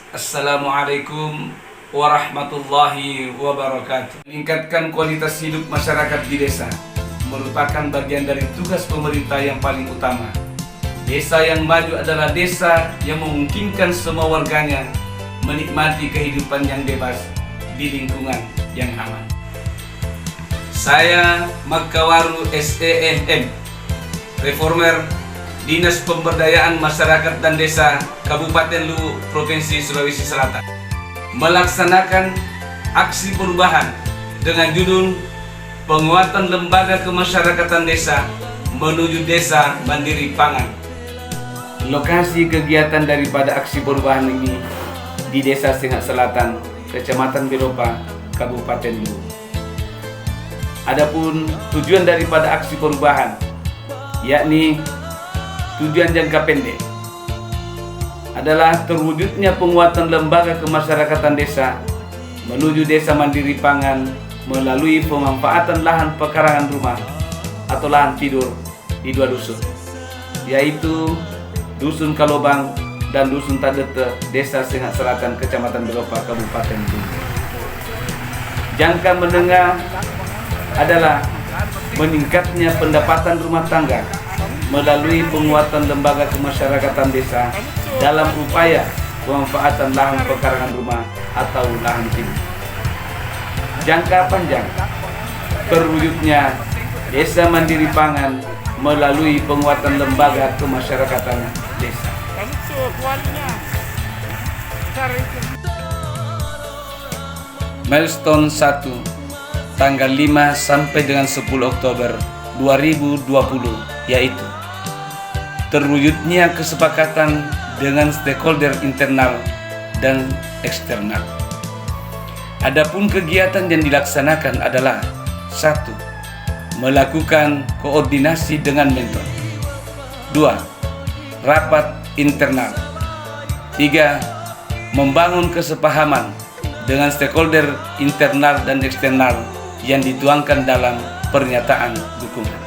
Assalamualaikum warahmatullahi wabarakatuh. Meningkatkan kualitas hidup masyarakat di desa merupakan bagian dari tugas pemerintah yang paling utama. Desa yang maju adalah desa yang memungkinkan semua warganya menikmati kehidupan yang bebas di lingkungan yang aman. Saya Makkawaru SEMM, reformer Dinas Pemberdayaan Masyarakat dan Desa Kabupaten Luwu, Provinsi Sulawesi Selatan, melaksanakan aksi perubahan dengan judul Penguatan Lembaga Kemasyarakatan Desa menuju Desa Mandiri Pangan. Lokasi kegiatan daripada aksi perubahan ini di Desa Sengat Selatan, Kecamatan Belopa, Kabupaten Luwu. Adapun tujuan daripada aksi perubahan, yakni tujuan jangka pendek adalah terwujudnya penguatan lembaga kemasyarakatan desa menuju Desa Mandiri Pangan melalui pemanfaatan lahan pekarangan rumah atau lahan tidur di dua dusun, yaitu Dusun Kalobang dan Dusun Tadete, Desa Sengat Selatan, Kecamatan Belopa, Kabupaten Luwu. Jangka menengah adalah meningkatnya pendapatan rumah tangga melalui penguatan lembaga kemasyarakatan desa dalam upaya pemanfaatan lahan pekarangan rumah atau lahan tidur. Jangka panjang, terwujudnya Desa Mandiri Pangan melalui penguatan lembaga kemasyarakatan desa. Milestone 1, tanggal 5 sampai dengan 10 Oktober 2020, yaitu terwujudnya kesepakatan dengan stakeholder internal dan eksternal. Adapun kegiatan yang dilaksanakan adalah 1. Melakukan koordinasi dengan mentor. 2. Rapat internal. 3. Membangun kesepahaman dengan stakeholder internal dan eksternal yang dituangkan dalam pernyataan dukungan.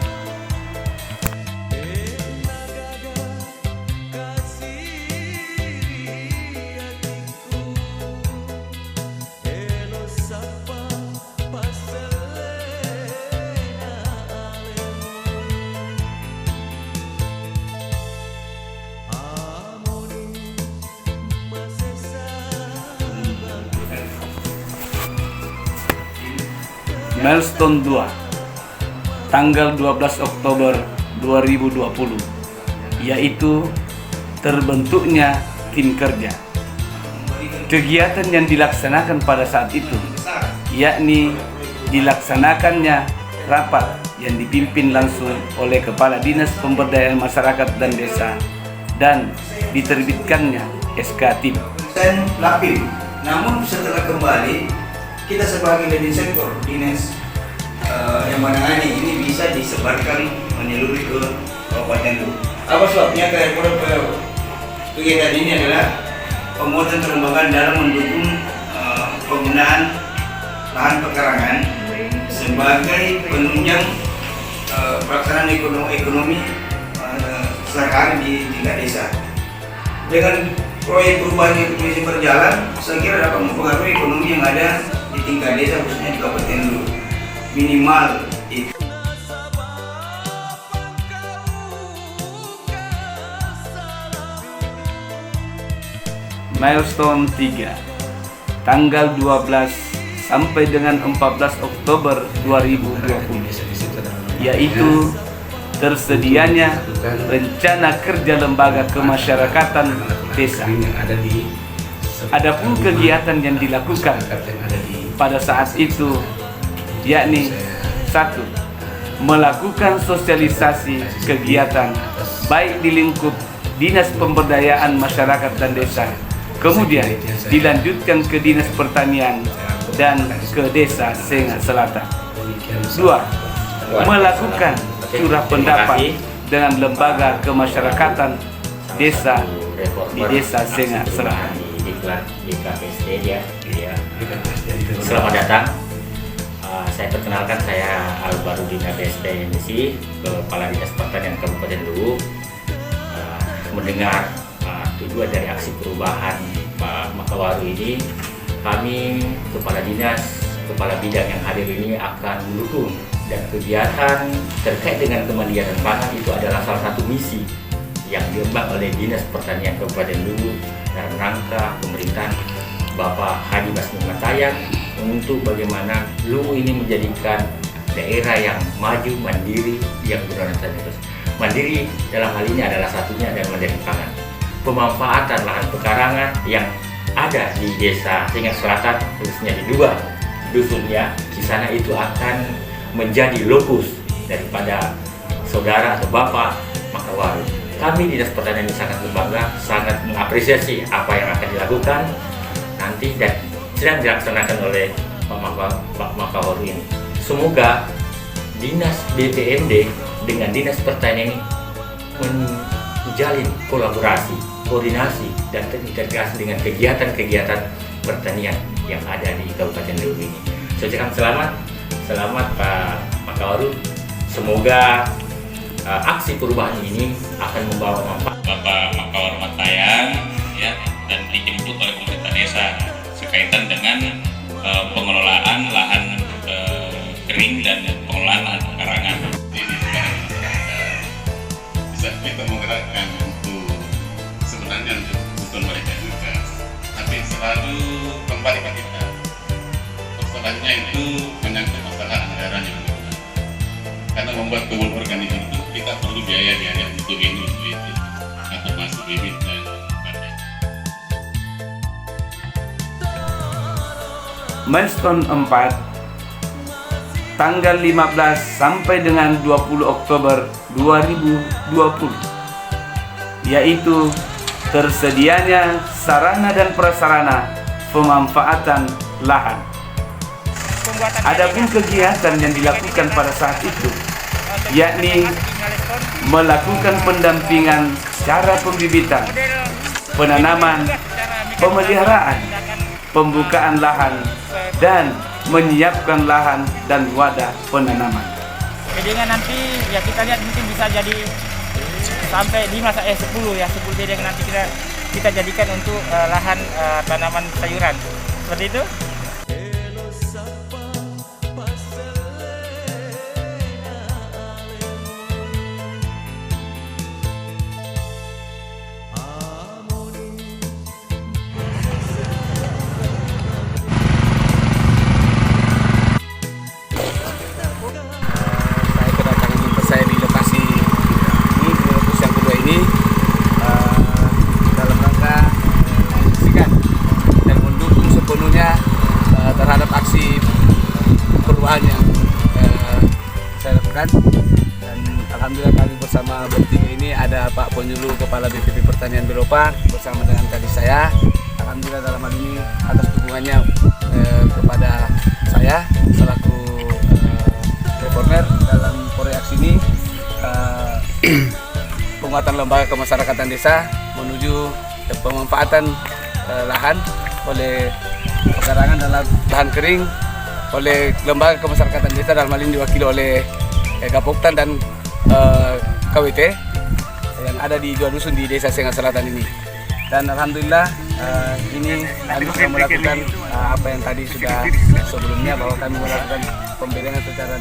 Milestone 2, tanggal 12 Oktober 2020, yaitu terbentuknya tim kerja. Kegiatan yang dilaksanakan pada saat itu, yakni dilaksanakannya rapat yang dipimpin langsung oleh Kepala Dinas Pemberdayaan Masyarakat dan Desa dan diterbitkannya SK tim. Lapim. Namun setelah kembali, kita sebagai leading sektor dinas yang menangani ini bisa disebarkan menyeluruh ke Kabupaten Luwu. Apa sebabnya kegiatan ini adalah penguatan kelembagaan dalam mendukung penggunaan lahan pekarangan sebagai penunjang pelaksanaan ekonomi sehari-hari di tingkat desa. Dengan proyek perubahan yang terus berjalan, saya kira dapat mempengaruhi ekonomi yang ada di tingkat desa, khususnya di Kabupaten Luwu. Minimal itu. Milestone 3, tanggal 12 sampai dengan 14 Oktober 2020, yaitu tersedianya rencana kerja lembaga kemasyarakatan desa. Adapun kegiatan yang dilakukan pada saat itu, yakni 1. Melakukan sosialisasi kegiatan baik di lingkup Dinas Pemberdayaan Masyarakat dan Desa, kemudian dilanjutkan ke Dinas Pertanian dan ke Desa Sengat Selatan. 2. Melakukan curah pendapat dengan lembaga kemasyarakatan desa di Desa Sengat Selatan. Selamat datang. Saya perkenalkan, saya Albarudin ABSD MSI, Kepala Dinas Pertanian Kabupaten Luwu. Mendengar tujuan dari aksi perubahan Pak Makawaru ini, kami kepala dinas, kepala bidang yang hadir ini akan mendukung, dan kegiatan terkait dengan kemandirian pangan itu adalah salah satu misi yang diemban oleh Dinas Pertanian Kabupaten Luwu dalam rangka pemerintahan Bapak Haji Basmi Matayang untuk bagaimana Luwu ini menjadikan daerah yang maju, mandiri, yang berorientasi terus. Mandiri dalam hal ini adalah satunya adalah mandiri pangan. Pemanfaatan lahan pekarangan yang ada di desa Singa Selatan, khususnya di dua dusunnya, di sana itu akan menjadi lokus daripada saudara atau bapak Makawaru. Kami Dinas Pertanian ini sangat berbangga, sangat mengapresiasi apa yang akan dilakukan nanti dan sedang dilaksanakan oleh Pak Makawaru ini. Semoga Dinas BPMD dengan Dinas Pertanian ini menjalin kolaborasi, koordinasi, dan terintegrasi dengan kegiatan-kegiatan pertanian yang ada di Kabupaten Luwu ini. Saya ucapkan selamat Pak Makawaru. Semoga aksi perubahan ini akan membawa manfaat. Bapak Makawaru Matayang ya, dan dijemput oleh pemerintah desa sekaitan dengan pengelolaan lahan kering dan pengelolaan lahan pekarangan. Bisa kita menggerakkan untuk sebenarnya untuk kebutuhan mereka juga, tapi selalu kembali ke kita. Persoalannya itu menyangkut masalah anggaran yang ada. Karena membuat kebun organik itu kita perlu biaya untuk ini, untuk itu, atau masuk bibit dan sebagainya. Milestone 4 tanggal 15 sampai dengan 20 Oktober 2020, yaitu tersedianya sarana dan prasarana pemanfaatan lahan. Adapun kegiatan yang dilakukan pada saat itu, yakni melakukan pendampingan cara pembibitan, penanaman, pemeliharaan, pembukaan lahan, dan menyiapkan lahan dan wadah penanaman. Bedengan nanti ya kita lihat mungkin bisa jadi sampai 10 ya, 10 bedengan nanti kita jadikan untuk lahan tanaman sayuran. Seperti itu. terhadap aksi perubahan yang saya lakukan, dan alhamdulillah kami bersama bertiga ini ada Pak Penyuluh Kepala BPP Pertanian Belopa bersama dengan tadi saya. Alhamdulillah dalam hal ini atas dukungannya kepada saya selaku reformer dalam proyek aksi ini, penguatan lembaga kemasyarakatan desa menuju pemanfaatan lahan oleh pekarangan dan lahan kering oleh lembaga kemasyarakatan desa, dalam hal ini diwakili oleh Gapoktan dan KWT yang ada di dua dusun di Desa Singa Selatan ini. Dan alhamdulillah ini kami sudah melakukan apa yang tadi sudah sebelumnya, bahwa kami melakukan pembedahan secara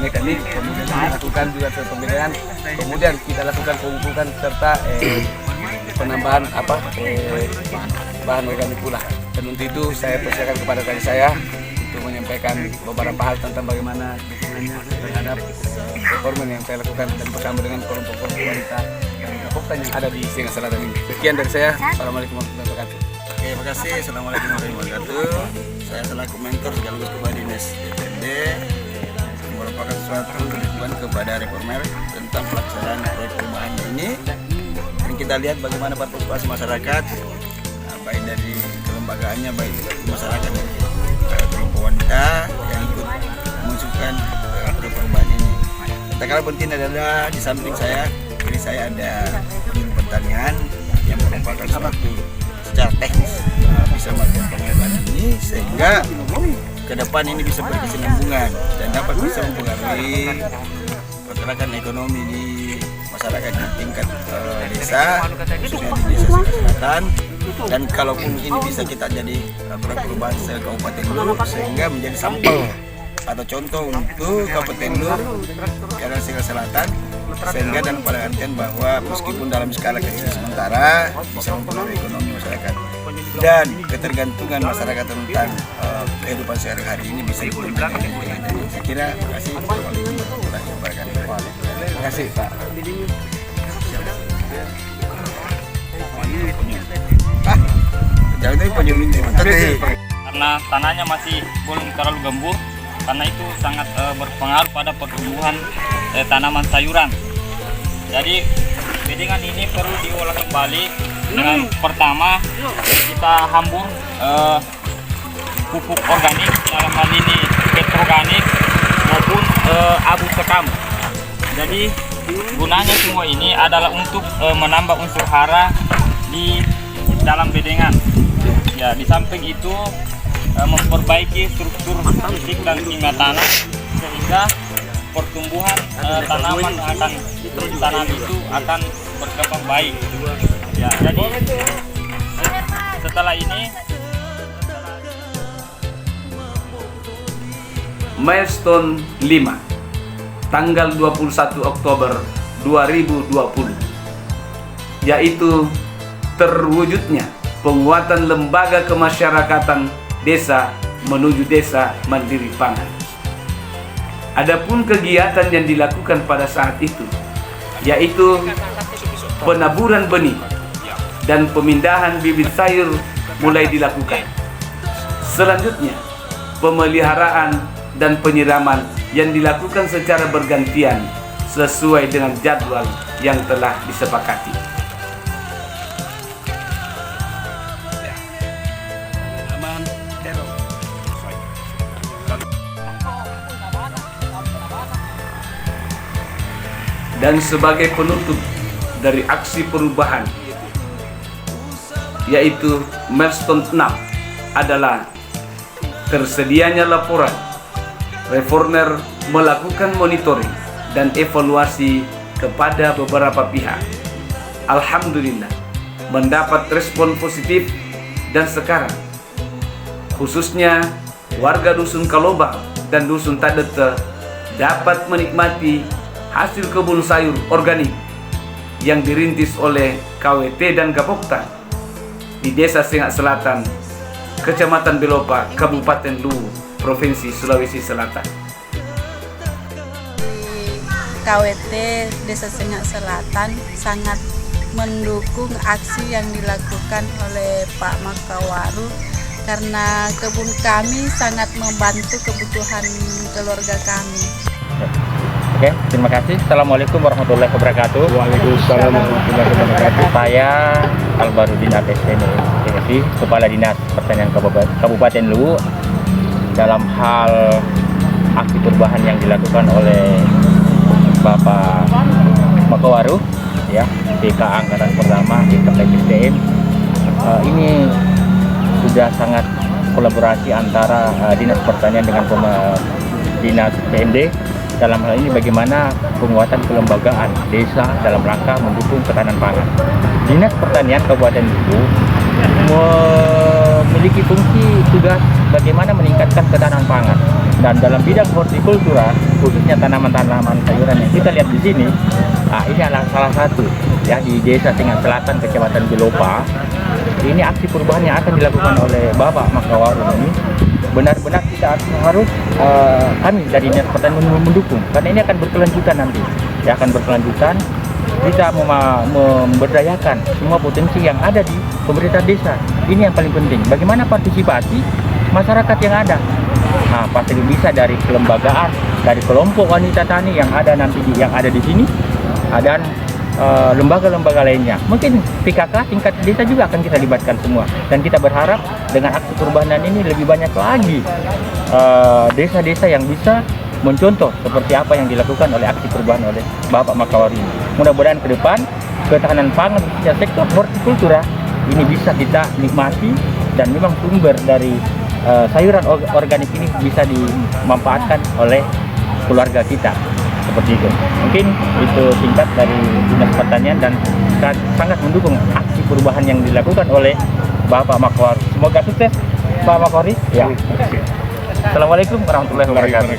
mekanik, kemudian kita lakukan juga pembedahan, kemudian kita lakukan pengumpulkan serta penambahan bahan organik pula. Dan untuk itu saya persilakan kepada tadi saya untuk menyampaikan beberapa hal tentang bagaimana dukungannya terhadap reforman yang saya lakukan dan bersama dengan kelompok-kelompok wanita dan Gapoktan yang ada di Singa Selatan ini. Sekian dari saya. Assalamualaikum warahmatullahi wabarakatuh. Oke, terima kasih. Assalamualaikum warahmatullahi wabarakatuh. Saya selaku mentor sekaligus Kepala Dinas BPMD merupakan suatu dukungan kepada reformer tentang pelaksanaan proyek perumahan ini. Dan kita lihat bagaimana partisipasi masyarakat, baik dari kelembagaannya, baik dari masyarakat dari kelompok wanita yang ikut mengusulkan proyek perumahan ini. Tak kalah penting adalah di samping saya, kiri saya ada Penyuluh Pertanian yang merupakan suatu secara teknis bisa melakukan pengembangan ini, sehingga ke depan ini bisa berkesinambungan dan dapat bisa mempengaruhi pergerakan ekonomi di masyarakat di tingkat desa, khususnya di Desa Singa Selatan, Dan kalaupun ini bisa kita jadi perubahan se-Kabupaten Lu sehingga menjadi sampel atau contoh untuk Kabupaten Lu, Karangasem Selatan, sehingga dalam pengertian bahwa meskipun dalam skala kecil sementara bisa mempengaruhi ekonomi masyarakat dan ketergantungan masyarakat tentang kehidupan sehari-hari ini bisa diturunkan. Saya kira terima kasih. Terima kasih Pak. Jangan tadi penyuling Karena tanahnya masih belum terlalu gembur, karena itu sangat berpengaruh pada pertumbuhan tanaman sayuran. Jadi bedengan ini perlu diolah kembali dengan pertama kita hambur pupuk organik, dalam hal ini petroorganik maupun abu sekam. Jadi gunanya semua ini adalah untuk menambah unsur hara di dalam bedengan. Ya, di samping itu memperbaiki struktur fisik dan kimia tanah sehingga pertumbuhan tanaman yang akan ditanam itu akan berkembang baik. Ya, jadi setelah ini Milestone 5 tanggal 21 Oktober 2020, yaitu terwujudnya penguatan lembaga kemasyarakatan desa menuju desa mandiri pangan. Adapun kegiatan yang dilakukan pada saat itu yaitu penaburan benih dan pemindahan bibit sayur mulai dilakukan. Selanjutnya, pemeliharaan dan penyiraman yang dilakukan secara bergantian sesuai dengan jadwal yang telah disepakati. Dan sebagai penutup dari aksi perubahan, yaitu Milestone 6 adalah tersedianya laporan. Reformer melakukan monitoring dan evaluasi kepada beberapa pihak. Alhamdulillah mendapat respon positif, dan sekarang khususnya warga Dusun Kalobang dan Dusun Tadete dapat menikmati hasil kebun sayur organik yang dirintis oleh KWT dan Gapoktan di Desa Sengak Selatan, Kecamatan Belopa, Kabupaten Luwu, Provinsi Sulawesi Selatan. KWT Desa Sengak Selatan sangat mendukung aksi yang dilakukan oleh Pak Makawaru karena kebun kami sangat membantu kebutuhan keluarga kami. Oke, terima kasih. Assalamualaikum warahmatullahi wabarakatuh. Waalaikumsalam warahmatullahi wabarakatuh. Saya Albarudin APSNI, Kepala Dinas Pertanian Kabupaten Luwu. Dalam hal aksi perubahan yang dilakukan oleh Bapak Makawaru, ya, BK Angkatan Pertama di KPSDM, ini sudah sangat kolaborasi antara Dinas Pertanian dengan Dinas PMD. Dalam hal ini bagaimana penguatan kelembagaan desa dalam rangka mendukung ketahanan pangan. Dinas Pertanian Kabupaten Luwu memiliki fungsi tugas bagaimana meningkatkan ketahanan pangan. Dan dalam bidang hortikultura, khususnya tanaman-tanaman sayuran yang kita lihat di sini, ini adalah salah satu ya di Desa Sengak Selatan, Kecamatan Belopa. Ini aksi perubahan yang akan dilakukan oleh Bapak Makawaru ini benar-benar kita harus kami dari Dinas Pertanian mendukung, karena ini akan berkelanjutan nanti, ya akan berkelanjutan. Kita memberdayakan semua potensi yang ada di pemerintah desa. Ini yang paling penting. Bagaimana partisipasi masyarakat yang ada? Nah, pasti bisa dari kelembagaan, dari kelompok wanita tani yang ada di sini, dan lembaga-lembaga lainnya. Mungkin PKK tingkat desa juga akan kita libatkan semua. Dan kita berharap dengan aksi perubahan ini lebih banyak lagi desa-desa yang bisa mencontoh seperti apa yang dilakukan oleh aksi perubahan oleh Bapak Makawaru ini. Mudah-mudahan ke depan ketahanan pangan khususnya sektor hortikultura ini bisa kita nikmati, dan memang sumber dari sayuran organik ini bisa dimanfaatkan oleh keluarga kita. Seperti itu. Mungkin itu singkat dari Dinas Pertanian, dan sangat mendukung aksi perubahan yang dilakukan oleh Bapak Makwaru. Semoga sukses Pak Makwari. Ya. Assalamualaikum warahmatullahi wabarakatuh.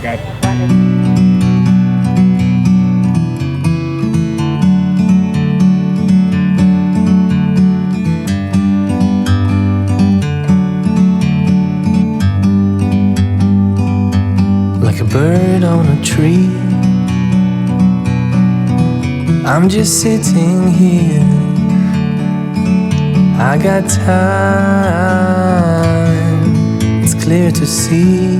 Like a bird on a tree, I'm just sitting here. I got time, it's clear to see.